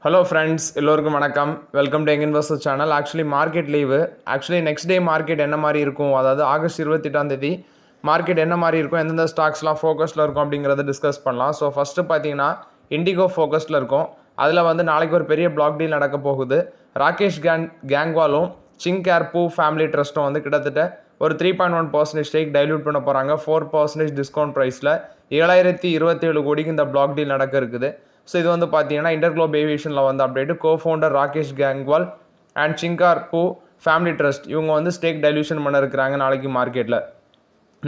Hello friends, எல்லோருக்கும் வணக்கம். Welcome to young investors channel. Market leave. Next day market என்ன மாதிரி இருக்கும், அதாவது ஆகஸ்ட் 28ஆம் தேதி மார்க்கெட் என்ன மாதிரி இருக்கும், எந்தெந்த ஸ்டாக்ஸ்லாம் ஃபோக்கஸில் இருக்கும் அப்படிங்கிறத டிஸ்கஸ் பண்ணலாம். ஸோ ஃபஸ்ட்டு பார்த்தீங்கன்னா இண்டிகோ ஃபோக்கஸில் இருக்கும். அதில் வந்து நாளைக்கு ஒரு பெரிய பிளாக் டீல் நடக்க போகுது. ராகேஷ் கேங்வாலும் சிங்கார்பூ ஃபேமிலி ட்ரஸ்ட்டும் வந்து கிட்டத்தட்ட ஒரு 3.1% ஸ்டேக் டைல்யூட் பண்ண போகிறாங்க. 4% டிஸ்கவுண்ட் ப்ரைஸில் 7027 கோடிக்கு இந்த பிளாக் டீல் நடக்க இருக்குது. ஸோ இது வந்து பார்த்தீங்கன்னா இன்டர்குளோப் ஏவியேஷனில் வந்து update cofounder Rakesh Gangwal and Chinkerpoo family trust இவங்க வந்து ஸ்டேக் டைல்யூஷன் பண்ண இருக்கிறாங்க நாளைக்கு மார்க்கெட்டில்.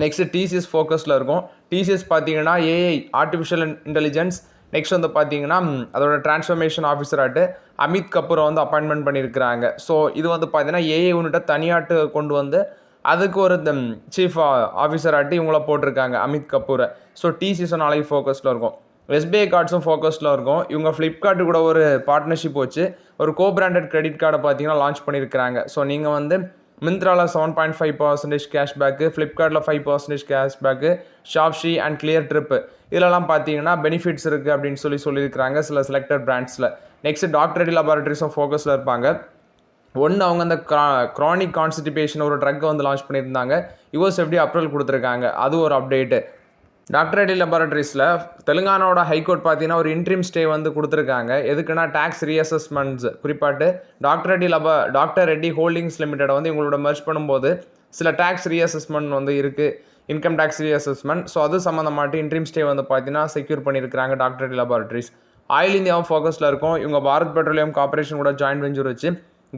நெக்ஸ்ட்டு டிசிஎஸ் ஃபோக்கஸில் இருக்கும். டிசிஎஸ் பார்த்தீங்கன்னா ஏஐ ஆர்டிஃபிஷியல் இன்டெலிஜென்ஸ். நெக்ஸ்ட் வந்து பார்த்தீங்கன்னா அதோட டிரான்ஸ்ஃபர்மேஷன் ஆஃபீஸராட்டு அமித் கபூரை வந்து அப்பாயின்மெண்ட் பண்ணியிருக்கிறாங்க. ஸோ இது வந்து பார்த்தீங்கன்னா ஏஐ யூனிட்டை தனியாட்டு கொண்டு வந்து அதுக்கு ஒரு சீஃப் ஆஃபீஸராட்டு இவங்கள போட்டிருக்காங்க அமித் கபூரை. ஸோ டிசிஎஸ் நாளைக்கு ஃபோக்கஸில் இருக்கும். எஸ்பிஐ கார்ட்ஸும் ஃபோக்கஸில் இருக்கும். இவங்க ஃப்ளிப்கார்ட்டு கூட ஒரு பார்ட்னர்ஷிப் வச்சு ஒரு கோ-பிராண்டட் கிரெடிட் கார்டை பார்த்தீங்கன்னா லான்ச் பண்ணியிருக்கிறாங்க. ஸோ நீங்கள் வந்து மிந்த்ராவில் 7.5% கேஷ்பேக்கு, ஃப்ளிப்கார்ட்டில் 5% கேஷ்பேக்கு, ஷாப்ஷி அண்ட் கிளியர் ட்ரிப்பு இதிலலாம் பார்த்தீங்கன்னா பெனிஃபிட்ஸ் இருக்குது அப்படின்னு சொல்லியிருக்கிறாங்க சில செலக்டட் பிராண்ட்ஸில். நெக்ஸ்ட் டாக்டர் ரெட்டி லேபார்ட்டரிஸும் ஃபோக்கஸில் இருப்பாங்க. அவங்க அந்த க்ரானிக் கான்ஸ்டிபேஷன் ஒரு ட்ரக்கை வந்து லான்ச் பண்ணியிருந்தாங்க. யூஎஸ்எஃப்டி அப்ரூவல் கொடுத்துருக்காங்க, அது ஒரு அப்டேட்டு. டாக்டர் ரெட்டி லேபார்ட்டரிஸில் தெலுங்கானாவோட ஹைகோர்ட் பார்த்தீங்கன்னா ஒரு இன்ட்ரீம் ஸ்டே வந்து கொடுத்துருக்காங்க. எதுக்குன்னா டேக்ஸ் ரீஅசஸ்மெண்ட்ஸ், குறிப்பாட்டு டாக்டர் ரெட்டி ஹோல்டிங்ஸ் லிமிடெடை வந்து இவங்களோட மெர்ஜ் பண்ணும்போது சில டேக்ஸ் ரீஅசஸ்மெண்ட் வந்து இருக்குது, இன்கம் டேக்ஸ் ரீஅசஸ்மெண்ட். ஸோ அது சம்மந்தமாட்டு இன்ட்ரீம் ஸ்டே வந்து பார்த்தீங்கன்னா செக்யூர் பண்ணியிருக்கிறாங்க டாக்டர் ரெட்டி லேபார்ட்டரிஸ். ஆயில் இந்தியாவும் ஃபோக்கஸில் இருக்கும். இவங்க பாரத் பெட்ரோலியம் கார்பரேஷன் கூட ஜாயின்ட் வெஞ்சர் வச்சு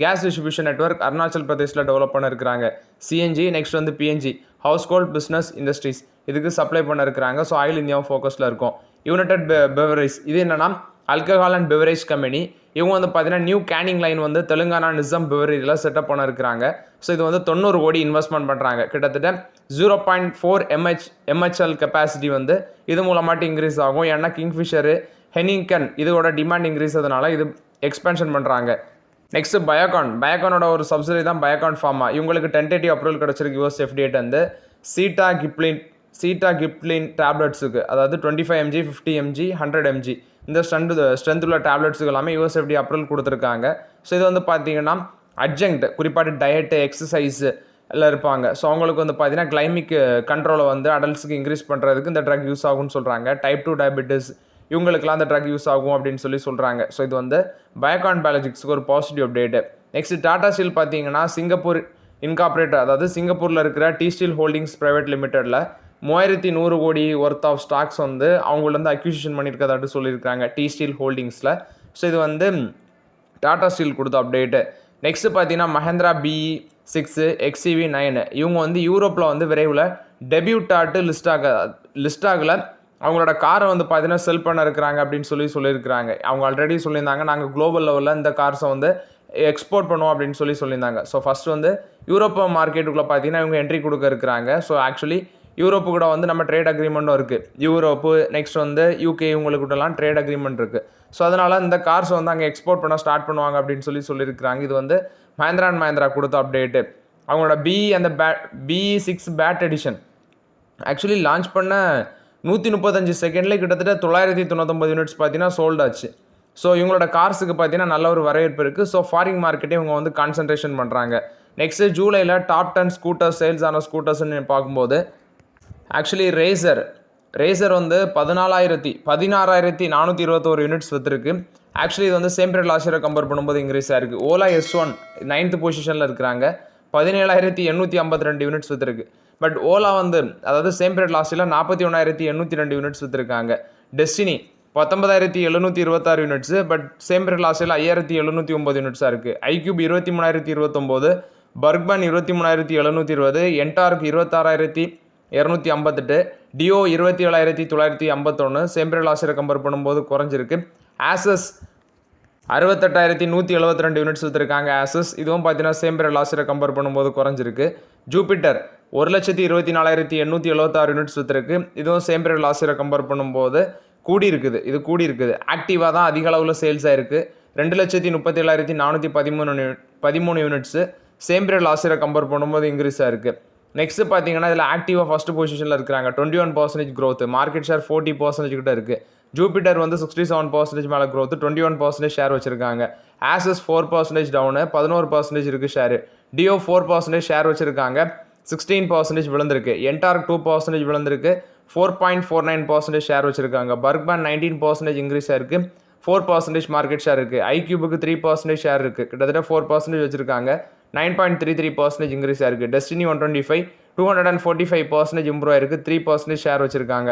கேஸ் டிஸ்ட்ரிபியூஷன் நெட்வொர்க் அருணாச்சல் பிரதேஷில் டெவலப் பண்ண இருக்கிறாங்க. சிஎன்ஜி நெக்ஸ்ட் வந்து PNG household business industries இதுக்கு சப்ளை பண்ண இருக்கிறாங்க. ஸோ ஆயில் இந்தியாவும் ஃபோக்கஸில் இருக்கும். யுனைடெட் பெவரேஜ் இது என்னன்னா ஆல்கஹால் அண்ட் பெவரேஜ் கம்பெனி. இவங்க வந்து பார்த்தீங்கன்னா நியூ கேனிங் லைன் வந்து தெலுங்கானா நிசம் பெவரேஜில் செட்டப் பண்ண இருக்கிறாங்க. ஸோ இது வந்து 90 கோடி இன்வெஸ்ட்மெண்ட் பண்ணுறாங்க. கிட்டத்தட்ட 0.4 எம்ஹெச்எல் கெப்பாசிட்டி வந்து இது மூலமாட்டு இன்க்ரீஸ் ஆகும். ஏன்னா கிங்ஃபிஷரு ஹெனிங்கன் இதோட டிமாண்ட் இன்க்ரீஸ் ஆனதுனால இது எக்ஸ்பென்ஷன் பண்ணுறாங்க. நெக்ஸ்ட் பயோகானோட ஒரு சப்சிடரி தான் பயோகான் ஃபார்மா. இவங்களுக்கு டென்டேட்டிவ் அப்ரூவல் கிடச்சிருக்கு யூஎஸ்எஃப்டிஏ வந்து சீட்டா கிப்ளின் டேப்லெட்ஸுக்கு, அதாவது 25 mg 50 mg 100 mg இந்த ஸ்ட்ரென்த் உள்ள டேப்லெட்ஸுக்கு எல்லாமே யூஎஸ்எஃப்டி அப்ரூவல் கொடுத்துருக்காங்க. ஸோ இது வந்து பார்த்தீங்கன்னா அட்ஜங்க்ட், குறிப்பாட்டு டயட்டு எக்ஸசைஸ் எல்லாம் இருப்பாங்க. ஸோ அவங்களுக்கு வந்து பார்த்தீங்கன்னா கிளைமிக் கண்ட்ரோலை வந்து அடல்ட்ஸுக்கு இன்க்ரீஸ் பண்ணுறதுக்கு இந்த ட்ரக் யூஸ் ஆகும்னு சொல்கிறாங்க. டைப் 2 டயபெட்டிஸ் இவங்களுக்குலாம் அந்த ட்ரக் யூஸ் ஆகும் அப்படின்னு சொல்கிறாங்க. ஸோ இது வந்து பயோகான் பயாலஜிக்ஸுக்கு ஒரு positive update. Next Tata steel பார்த்தீங்கன்னா சிங்கப்பூர் இன்கார்பரேட், அதாவது சிங்கப்பூரில் இருக்கிற டி ஸ்டீல் ஹோல்டிங்ஸ் பிரைவேட் லிமிடெடில் 3100 கோடி ஒர்த் ஆஃப் ஸ்டாக்ஸ் வந்து அவங்கள்ட்ட அக்யூசிஷன் பண்ணியிருக்கதாட்டு சொல்லியிருக்காங்க டி ஸ்டீல் ஹோல்டிங்ஸில். ஸோ இது வந்து டாடா ஸ்டீல் கொடுத்த அப்டேட்டு. நெக்ஸ்ட்டு பார்த்தீங்கன்னா மஹேந்திரா BE6 XEV9 இவங்க வந்து யூரோப்பில் வந்து விரைவில் டெபியூட் ஆட்டு லிஸ்ட் ஆகல அவங்களோட காரை வந்து பார்த்தீங்கன்னா செல் பண்ண இருக்கிறாங்க அப்படின்னு சொல்லியிருக்கிறாங்க. அவங்க ஆல்ரெடி சொல்லியிருந்தாங்க நாங்கள் குளோபல் லெவலில் இந்த கார்ஸை வந்து எக்ஸ்போர்ட் பண்ணுவோம் அப்படின்னு சொல்லியிருந்தாங்க. ஸோ ஃபஸ்ட்டு வந்து யூரோப்பா மார்க்கெட்டுக்குள்ளே பார்த்தீங்கன்னா இவங்க என்ட்ரி கொடுக்க இருக்கிறாங்க. ஸோ ஆக்சுவலி யூரோப்பு கூட வந்து நம்ம ட்ரேட் அக்ரிமெண்ட்டும் இருக்குது. யூரோப்பு நெக்ஸ்ட் வந்து யூகே இவங்களுக்கிட்டலாம் ட்ரேட் அக்ரிமெண்ட் இருக்குது. ஸோ அதனால் இந்த கார்ஸ் வந்து அங்கே எக்ஸ்போர்ட் பண்ண ஸ்டார்ட் பண்ணுவாங்க அப்படின்னு சொல்லியிருக்கிறாங்க. இது வந்து மஹேந்திரா கொடுத்த அப்டேட்டு. அவங்களோட BE6 bad edition actually launch பண்ண 135 செகண்ட்லேயே கிட்டத்தட்ட 999 யூனிட்ஸ் பார்த்தீங்கன்னா சோல்ட் ஆச்சு. ஸோ இவங்களோட கார்ஸுக்கு பார்த்தீங்கன்னா நல்ல ஒரு வரவேற்பு இருக்குது. ஸோ ஃபாரின் மார்க்கெட்டே இவங்க வந்து கான்சன்ட்ரேஷன் பண்ணுறாங்க. நெக்ஸ்ட்டு ஜூலையில் டாப் 10 ஸ்கூட்டர்ஸ் சேல்ஸ் ஆன ஸ்கூட்டர்ஸ்ன்னு பார்க்கும்போது ஆக்சுவலி ரேசர் வந்து 16,421 யூனிட்ஸ் விற்றுருக்கு. ஆக்சுவலி இது வந்து சேம் பீரியட் லாஸ்ட் இயரை கம்பேர் பண்ணும்போது இன்க்ரீஸ் ஆயிருக்கு. ஓலா S1 9th பொசிஷனில் இருக்கிறாங்க, 17,852 யூனிட்ஸ் விற்றுருக்கு. பட் ஓலா வந்து அதாவது சேம் பீரியட் லாஸ்ட் இயரில் 41,802 யூனிட்ஸ் விற்றுருக்காங்க. Destini 19,726 units, but same period last இயரில் 5,709 யூனிட்ஸாக இருக்குது. IQube 23,029, Burgman 23,720, Ntorq 26,258, Dio 27,951 same period last இயரை கம்பேர் பண்ணும்போது குறைஞ்சிருக்கு. ஆசஸ் 68,172 யூனிட்ஸ் விற்றுருக்காங்க. ஆசஸ் இதுவும் பார்த்தீங்கன்னா சேம் பீரியட் லாஸ்ட் இயரை கம்பேர் பண்ணும்போது குறைஞ்சிருக்கு. ஜூபிட்டர் 1,24,876 யூனிட்ஸ் விற்றுருக்கு. இதுவும் சேம் பீரியட் லாஸ்ட் இயரை கம்பேர் பண்ணும்போது கூடி இருக்குது. ஆக்டிவாக தான் அதிக அளவில் சேல்ஸ் ஆயிருக்கு. 2,37,413 யூனிட்ஸு சேம் பீரியட் லாஸ்ட் இயரை கம்பேர் பண்ணும்போது இன்க்ரீஸ் ஆயிருக்கு. நெக்ஸ்ட் பார்த்தீங்கன்னா இதில் ஆக்டிவாக ஃபஸ்ட் பொசிஷனில் இருக்கிறாங்க. 21% growth, மார்க்கெட் ஷேர் 40% கிட்ட இருக்குது. ஜூபிட்டர் வந்து 67% மேலே growth, 21% ஷேர் வச்சுருக்காங்க. ஆசஸ் 4% டவுனு, 11% இருக்குது ஷேரு. டியோ 4% ஷேர் வச்சுருக்காங்க, 16% விழுந்திருக்கு. என்டார்க் 2% விழுந்திருக்கு, 4.49% ஷேர் வச்சுருக்காங்க. பர்க்மேன் 19% இன்க்ரீஸ் ஆயிருக்கு, 4% மார்க்கெட் ஷேர் இருக்குது. ஐக்யூபுக்கு 3% ஷேர் இருக்குது, கிட்டத்தட்ட 4% வச்சுருக்காங்க, 9.33% இன்க்ரீஸ் ஆயிருக்கு. டெஸ்டினி 125 245% இம்ப்ரூவ் ஆயிருக்கு, 3% ஷேர் வச்சுருக்காங்க.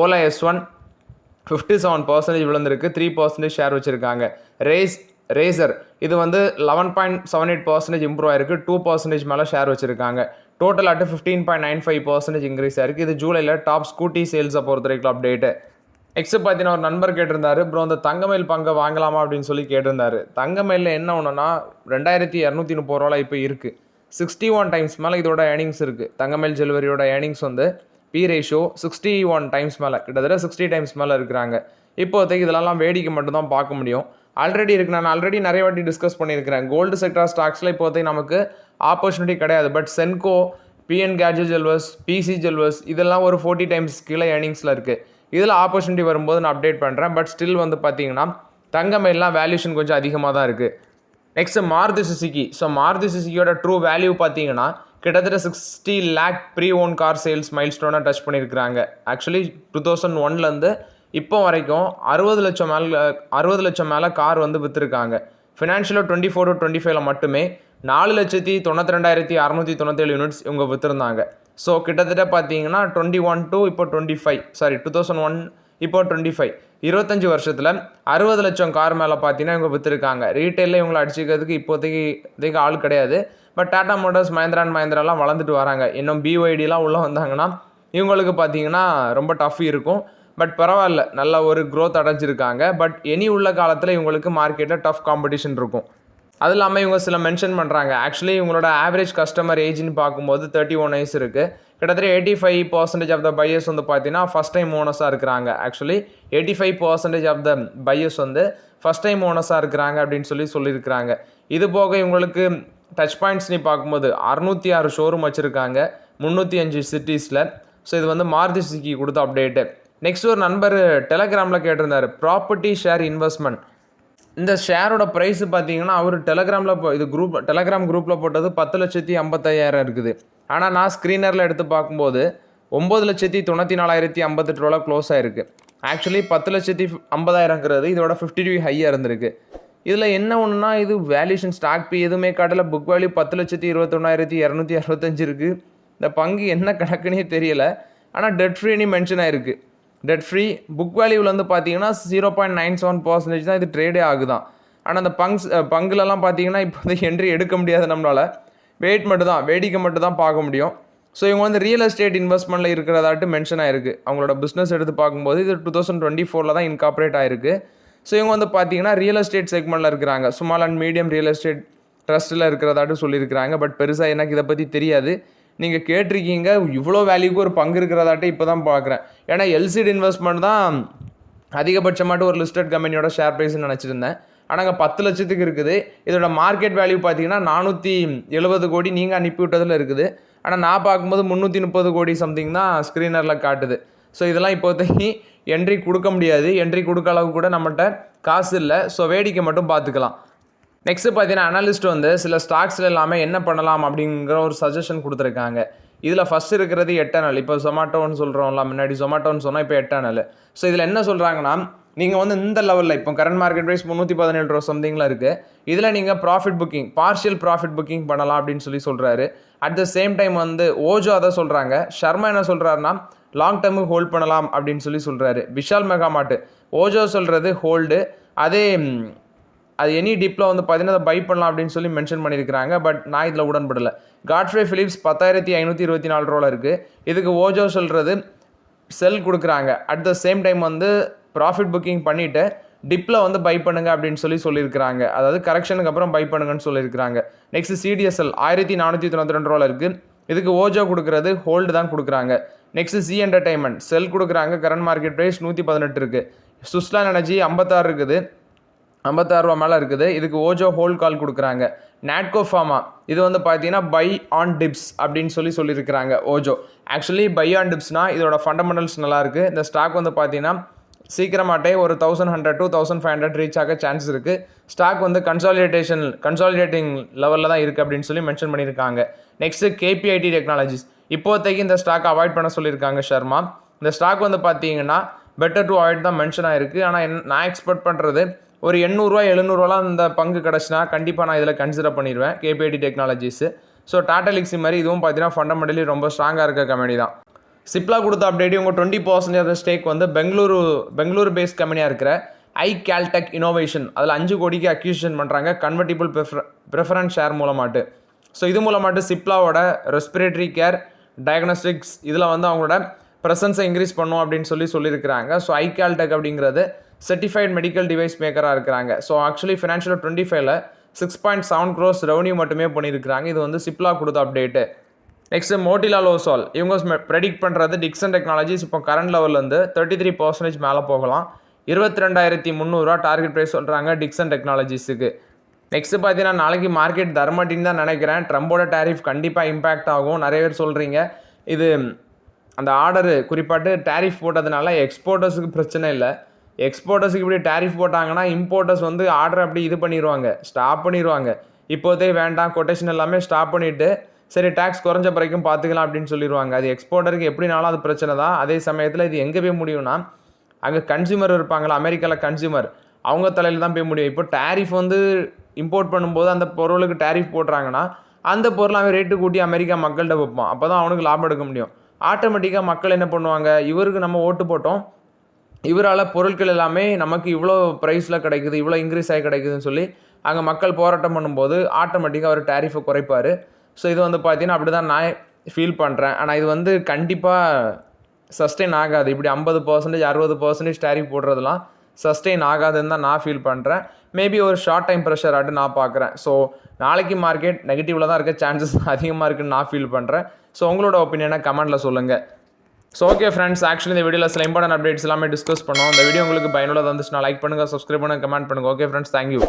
ஓலா S1 57% விழுந்திருக்கு, 3% ஷேர் வச்சுருக்காங்க. ரேசர் இது வந்து 11.78% இம்ப்ரூவ் ஆயிருக்கு, 2% மேலே ஷேர் வச்சுருக்காங்க. டோட்டல் அட்டு 15.95% இன்க்ரீஸ் ஆயிருக்கு. இது ஜூலையில் டாப் ஸ்கூட்டி சேல்ஸை பொறுத்த வரைக்கும் அப்டேட்டு. நெக்ஸ்ட் பார்த்தீங்கன்னா ஒரு நண்பர் கேட்டிருந்தாரு, ப்ரோ இந்த தங்கமயில் பங்கை வாங்கலாமா அப்படின்னு சொல்லி கேட்டிருந்தாரு. தங்கமயிலில் என்ன ஒன்றுனா 2230 ரூபாய் இப்போ இருக்குது, 61 டைம்ஸ் மேலே இதோட ஏர்னிங்ஸ் இருக்குது. தங்கமயில் ஜுவல்லரியோட ஏர்னிங்ஸ் வந்து பி ரேஷியோ 61 டைம்ஸ் மேலே, கிட்டத்தட்ட 60 டைம்ஸ் மேலே இருக்கிறாங்க. இப்போதைக்கு இதெல்லாம் வேடிக்கை மட்டும் தான் பார்க்க முடியும். ஆல்ரெடி இருக்குது, நான் ஆல்ரெடி நிறைய வாட்டி டிஸ்கஸ் பண்ணியிருக்கிறேன். கோல்டு செக்டார் ஸ்டாக்ஸில் இப்போதைக்கு நமக்கு ஆப்பர்ச்சுனிட்டி கிடையாது. But Senco, PN Gadgil jewellers, PC jewellers இதெல்லாம் ஒரு 40 டைம்ஸ் கீழே ஏர்னிங்ஸில் இருக்குது. இதில் ஆப்பர்ச்சுனிட்டி வரும்போது நான் அப்டேட் பண்ணுறேன். பட் ஸ்டில் வந்து பார்த்தீங்கன்னா தங்கமயிலாம் வேல்யூஷன் கொஞ்சம் அதிகமாக தான் இருக்குது. Next Maruti Suzuki. So Maruti சுசுகியோட ட்ரூ வேல்யூ பார்த்தீங்கன்னா கிட்டத்தட்ட 60 lakh pre owned car sales மைல்ஸ்டோனை டச் பண்ணியிருக்கிறாங்க. ஆக்சுவலி 2001 இப்போ வரைக்கும் 60 லட்சம் மேலே கார் வந்து விற்றுருக்காங்க. ஃபினான்ஷியலாக 24 to 25 மட்டுமே 4,92,697 யூனிட்ஸ் இவங்க விற்றுருந்தாங்க. ஸோ கிட்டத்தட்ட பார்த்தீங்கன்னா 21 to இப்போ 25, 2001 இப்போ 25, 25 வருஷத்தில் 60 லட்சம் கார் மேலே பார்த்தீங்கன்னா இவங்க விற்றுருக்காங்க. ரீட்டெயிலில் இவங்களை அடிச்சிக்கிறதுக்கு இப்போதைக்கு ஆள் கிடையாது. But Tata Motors, Mahindra and மஹிந்திராலாம் வளர்ந்துட்டு வராங்க. இன்னும் பிஒய்டிலாம் உள்ளே வந்தாங்கன்னா இவங்களுக்கு பார்த்தீங்கன்னா ரொம்ப டஃப் இருக்கும். பட் பரவாயில்ல, நல்ல ஒரு க்ரோத் அடைஞ்சிருக்காங்க. பட் இனி உள்ள காலத்தில் இவங்களுக்கு மார்க்கெட்டில் டஃப் காம்படிஷன் இருக்கும். அது இல்லாமல் இவங்க சில மென்ஷன் பண்ணுறாங்க. ஆக்சுவலி இவங்களோட ஆவரேஜ் கஸ்டமர் ஏஜ்னு பார்க்கும்போது 31 years இருக்குது. கிட்டத்தட்ட 85% ஆஃப் த பையர்ஸ் வந்து பார்த்தீங்கன்னா ஃபஸ்ட் டைம் ஓனர்ஸாக இருக்கிறாங்க. ஆக்சுவலி 85% ஆஃப் த பையர்ஸ் வந்து ஃபஸ்ட் டைம் ஓனர்ஸாக இருக்கிறாங்க அப்படின்னு சொல்லியிருக்கிறாங்க. இது போக இவங்களுக்கு டச் பாயிண்ட்ஸ்னு பார்க்கும்போது 606 ஷோரூம் வச்சுருக்காங்க 305 சிட்டிஸில். ஸோ இது வந்து மாருதி சுசுகி கொடுத்த அப்டேட்டு. நெக்ஸ்ட் ஒரு நண்பர் டெலகிராமில் கேட்டிருந்தார், ப்ராப்பர்ட்டி ஷேர் இன்வெஸ்ட்மெண்ட். இந்த ஷேரோட ப்ரைஸ் பார்த்தீங்கன்னா அவர் டெலகிராம் குரூப்பில் போட்டது 10,50,000 இருக்குது. ஆனால் நான் ஸ்க்ரீனரில் எடுத்து பார்க்கும்போது 9,94,058 ரூபா க்ளோஸ் ஆகிருக்கு. ஆக்சுவலி 10,50,000ங்கிறது இதோட 50 ஹையாக இருந்திருக்கு. இதில் என்ன ஒன்றுனா இது வேல்யூஷன் ஸ்டாக் பி எதுவுமே காட்டல. புக் வேல்யூ 10,21,265 இருக்குது. இந்த பங்கு என்ன கணக்குன்னே தெரியலை. ஆனால் டெட் ஃப்ரீன்னு மென்ஷன் ஆகிருக்கு. டெட் ஃப்ரீ புக் வேல்யூவில் வந்து பார்த்தீங்கன்னா 0.97% தான் இது ட்ரேடே ஆகுதான். ஆனால் அந்த பங்குலலாம் பார்த்தீங்கன்னா இப்போ என்ட்ரி எடுக்க முடியாது நம்மளால். வேடிக்கை மட்டும் தான் பார்க்க முடியும். ஸோ இவங்க வந்து ரியல் எஸ்டேட் இன்வெஸ்ட்மெண்ட்டில் இருக்கிறதாட்டு மென்ஷன் ஆகிருக்கு. அவங்களோட பிஸ்னஸ் எடுத்து பார்க்கும்போது இது 2024 தான் இன்கார்பரேட் ஆகிருக்கு. ஸோ இவங்க வந்து பார்த்தீங்கன்னா ரியல் எஸ்டேட் செக்மெண்ட்டில் இருக்கிறாங்க. Small and medium real estate ட்ரஸ்ட்டில் இருக்கிறதாட்டு சொல்லியிருக்கிறாங்க. பட் பெருசாக எனக்கு இதை பற்றி தெரியாது. நீங்கள் கேட்டிருக்கீங்க, இவ்வளோ வேல்யூக்கு ஒரு பங்கு இருக்கிறதாட்டு இப்போ தான் பார்க்குறேன். ஏன்னா எல்சிடி இன்வெஸ்ட்மெண்ட் தான் அதிகபட்சமாட்டு ஒரு லிஸ்டட் கம்பெனியோட ஷேர் ப்ரைஸ்ன்னு நினச்சிருந்தேன். ஆனால் அங்கே 10 லட்சத்துக்கு இருக்குது. இதோட மார்க்கெட் வேல்யூ பார்த்தீங்கன்னா 470 கோடி நீங்கள் அனுப்பி விட்டதில் இருக்குது. ஆனால் நான் பார்க்கும்போது 330 கோடி சம்திங் தான் ஸ்க்ரீனரில் காட்டுது. ஸோ இதெல்லாம் இப்போதைக்கு என்ட்ரி கொடுக்க முடியாது. என்ட்ரி கொடுக்க அளவுக்கு கூட நம்மகிட்ட காசு இல்லை. ஸோ வேடிக்கை மட்டும் பார்த்துக்கலாம். நெக்ஸ்ட்டு பார்த்தீங்கன்னா அனலிஸ்ட் வந்து சில ஸ்டாக்ஸில் எல்லாமே என்ன பண்ணலாம் அப்படிங்கிற ஒரு சஜஷன் கொடுத்துருக்காங்க. இதில் ஃபஸ்ட் இருக்கிறது எட்டர்னல். இப்போ ஜொமேட்டோன்னு சொல்கிறோம்ல, முன்னாடி ஜொமேட்டோன்னு சொன்னால் இப்போ எட்டர்னல். ஸோ இதில் என்ன சொல்கிறாங்கன்னா, நீங்கள் வந்து இந்த லெவலில் இப்போ கரண்ட் மார்க்கெட் ப்ரைஸ் 317 ரூபா சம்திங்கில் இருக்குது. இதில் நீங்கள் profit booking, partial profit booking பண்ணலாம் அப்படின்னு சொல்கிறாரு. அட் த சேம் டைம் வந்து ஓஜோ அதை சொல்கிறாங்க. ஷர்மா என்ன சொல்கிறாருன்னா லாங் டேர்முக்கு ஹோல்ட் பண்ணலாம் அப்படின்னு சொல்கிறாரு. விஷால் மெகாமார்ட் ஓஜோ சொல்கிறது ஹோல்டு, அது எனி டிப்பில் வந்து பார்த்தீங்கன்னா அதை பை பண்ணலாம் அப்படின்னு மென்ஷன் பண்ணியிருக்கிறாங்க. பட் நான் இதில் உடன்படலை. காட்ஃப்ரே ஃபிலிப்ஸ் 10,524 ரூபா இருக்குது. இதுக்கு ஓஜோ சொல்கிறது செல் கொடுக்குறாங்க. அட் த சேம் டைம் வந்து ப்ராஃபிட் புக்கிங் பண்ணிவிட்டு டிப்பில் வந்து பை பண்ணுங்க அப்படின்னு சொல்லியிருக்கிறாங்க. அதாவது கரெக்ஷனுக்கு அப்புறம் பை பண்ணுங்கன்னு சொல்லியிருக்கிறாங்க. நெக்ஸ்ட் சிடிஎஸ்எல் 1492 ரூபா இருக்குது. இதுக்கு ஓஜோ கொடுக்குறது ஹோல்டு தான் கொடுக்குறாங்க. நெக்ஸ்ட் சி என்டர்டைன்மெண்ட் செல் கொடுக்குறாங்க. கரண்ட் மார்க்கெட் ப்ரைஸ் 118 இருக்குது. சுஸ்லான் எனர்ஜி 56 இருக்குது, 56 ரூபா மேலே இருக்குது. இதுக்கு ஓஜோ ஹோல்ட் கால் கொடுக்குறாங்க. நாட்கோ ஃபார்மா இது வந்து பார்த்தீங்கன்னா பை ஆன் டிப்ஸ் அப்படின்னு சொல்லியிருக்கிறாங்க ஓஜோ. ஆக்சுவலி பை ஆன் டிப்ஸ்னால் இதோட ஃபண்டமெண்டல்ஸ் நல்லாயிருக்கு. இந்த ஸ்டாக் வந்து பார்த்தீங்கன்னா சீக்கிரமாட்டே ஒரு 1100 to 1500 ரீச் ஆக சான்ஸ் இருக்குது. ஸ்டாக் வந்து கன்சாலிடேட்டிங் லெவலில் தான் இருக்குது அப்படின்னு சொல்லி மென்ஷன் பண்ணியிருக்காங்க. Next KPIT technologies. இப்போதைக்கு இந்த ஸ்டாக் அவாய்ட் பண்ண சொல்லியிருக்காங்க ஷர்மா. இந்த ஸ்டாக் வந்து பார்த்தீங்கன்னா பெட்டர் டு அவாய்ட் தான் மென்ஷன் ஆகிருக்கு. ஆனால் நான் எக்ஸ்பெக்ட் பண்ணுறது ஒரு 800 700 இந்த பங்கு கிடச்சினா கண்டிப்பாக நான் இதில் கன்சிடர் பண்ணிடுவேன் KPIT technologies. So Tata Elxsi மாதிரி இதுவும் பார்த்தீங்கன்னா ஃபண்டமெண்டலி ரொம்ப ஸ்ட்ராங்காக இருக்க கம்பெனி தான். சிப்லா கொடுத்த அப்டேட் உங்கள் 20% ஸ்டேக் வந்து பெங்களூரு பேஸ்ட் கம்பெனியாக இருக்கிற iCaltech இன்னோவேஷன் அதில் 5 கோடிக்கு அக்யூசிஷன் பண்ணுறாங்க கன்வெர்ட்டிபிள் ப்ரிஃபரன்ஸ் ஷேர் மூலமாட்டு. ஸோ இது மூலமாட்டு சிப்லாவோட ரெஸ்பிரேட்டரி கேர் டயக்னோஸ்டிக்ஸ் இதில் வந்து அவங்களோட ப்ரெசன்ஸை இன்க்ரீஸ் பண்ணும் அப்படின்னு சொல்லியிருக்கிறாங்க. ஸோ iCaltech அப்படிங்கிறது சர்டிஃபைட் மெடிக்கல் டிவைஸ் மேக்கராக இருக்கிறாங்க. ஸோ ஆக்சுவலி ஃபினான்ஷியல் 25ல் 6.7 crores ரெவன்யூ மட்டுமே பண்ணியிருக்கிறாங்க. இது வந்து சிப்லா கொடுத்த அப்டேட்டு. நெக்ஸ்ட்டு மோட்டிலால் ஓசால் இவங்க ப்ரெடிக்ட் பண்ணுறது டிக்சன் டெக்னாலஜிஸ் இப்போ கரண்ட் லெவல்லேருந்து 33% மேலே போகலாம். 22,300 டார்கெட் ப்ரைஸ் சொல்கிறாங்க டிக்சன் டெக்னாலஜிஸுக்கு. நெக்ஸ்ட்டு பார்த்தீங்கன்னா நாளைக்கு மார்க்கெட் தர்மட்டின்னு தான் நினைக்கிறேன். ட்ரம்போட டேரிஃப் கண்டிப்பாக இம்பேக்ட் ஆகும். நிறைய பேர் சொல்கிறீங்க இது அந்த ஆர்டரு குறிப்பாட்டு டேரிஃப் போட்டதுனால எக்ஸ்போர்ட்டர்ஸுக்கு பிரச்சனை இல்லை. எக்ஸ்போர்ட்டர்ஸுக்கு இப்படி டேரிஃப் போட்டாங்கன்னா இம்போர்ட்டர்ஸ் வந்து ஆர்டர் அப்படி ஸ்டாப் பண்ணிடுவாங்க. இப்போதே வேண்டாம் கொட்டேஷன் எல்லாமே ஸ்டாப் பண்ணிவிட்டு சரி டேக்ஸ் குறைஞ்ச வரைக்கும் பார்த்துக்கலாம் அப்படின்னு சொல்லிடுவாங்க. அது எக்ஸ்போர்ட்டருக்கு எப்படினாலும் அது பிரச்சனை தான். அதே சமயத்தில் இது எங்கே போய் முடியும்னா அங்கே கன்சியூமர் இருப்பாங்களா, அமெரிக்காவில் கன்சியூமர் அவங்க தலையில் தான் போய் முடியும். இப்போ டேரிஃப் வந்து இம்போர்ட் பண்ணும்போது அந்த பொருளுக்கு டேரிஃப் போடுறாங்கன்னா அந்த பொருள் அவன் ரேட்டு கூட்டி அமெரிக்கா மக்கள்கிட்ட வைப்பான். அப்போ தான் அவனுக்கு லாபம் எடுக்க முடியும். ஆட்டோமேட்டிக்காக மக்கள் என்ன பண்ணுவாங்க, இவருக்கு நம்ம ஓட்டு போட்டோம், இவரால் பொருட்கள் எல்லாமே நமக்கு இவ்வளோ ப்ரைஸில் கிடைக்குது, இவ்வளோ இன்க்ரீஸ் ஆகி கிடைக்குதுன்னு சொல்லி அங்கே மக்கள் போராட்டம் பண்ணும்போது ஆட்டோமேட்டிக்காக அவர் டேரிஃபை குறைப்பார். ஸோ இது வந்து பார்த்தீங்கன்னா அப்படி தான் நான் ஃபீல் பண்ணுறேன். ஆனால் இது வந்து கண்டிப்பாக சஸ்டெயின் ஆகாது. இப்படி 50% 60% டேரிஃப் போடுறதுலாம் சஸ்டெயின் ஆகாதுன்னு தான் நான் ஃபீல் பண்ணுறேன். மேபி ஒரு ஷார்ட் டைம் ப்ரெஷர் ஆட்டு நான் பார்க்குறேன். ஸோ நாளைக்கு மார்க்கெட் நெகட்டிவில் தான் இருக்க சான்சஸ் அதிகமாக இருக்குதுன்னு நான் ஃபீல் பண்ணுறேன். ஸோ உங்களோட ஒப்பீனியனை கமெண்ட்டில் சொல்லுங்கள். ஸோ ஓகே ஃப்ரெண்ட்ஸ், ஆக்சுவலி இந்த வீடியோவில் சில இம்பார்ட்டன்ட் அப்டேட்ஸ் எல்லாமே டிஸ்கஸ் பண்ணோம். இந்த வீடியோ உங்களுக்கு பயனுள்ளதாக இருந்துச்சுன்னா லைக் பண்ணுங்கள், சப்ஸ்கிரைப் பண்ணுங்கள், கமெண்ட் பண்ணுங்கள். Okay friends, thank you.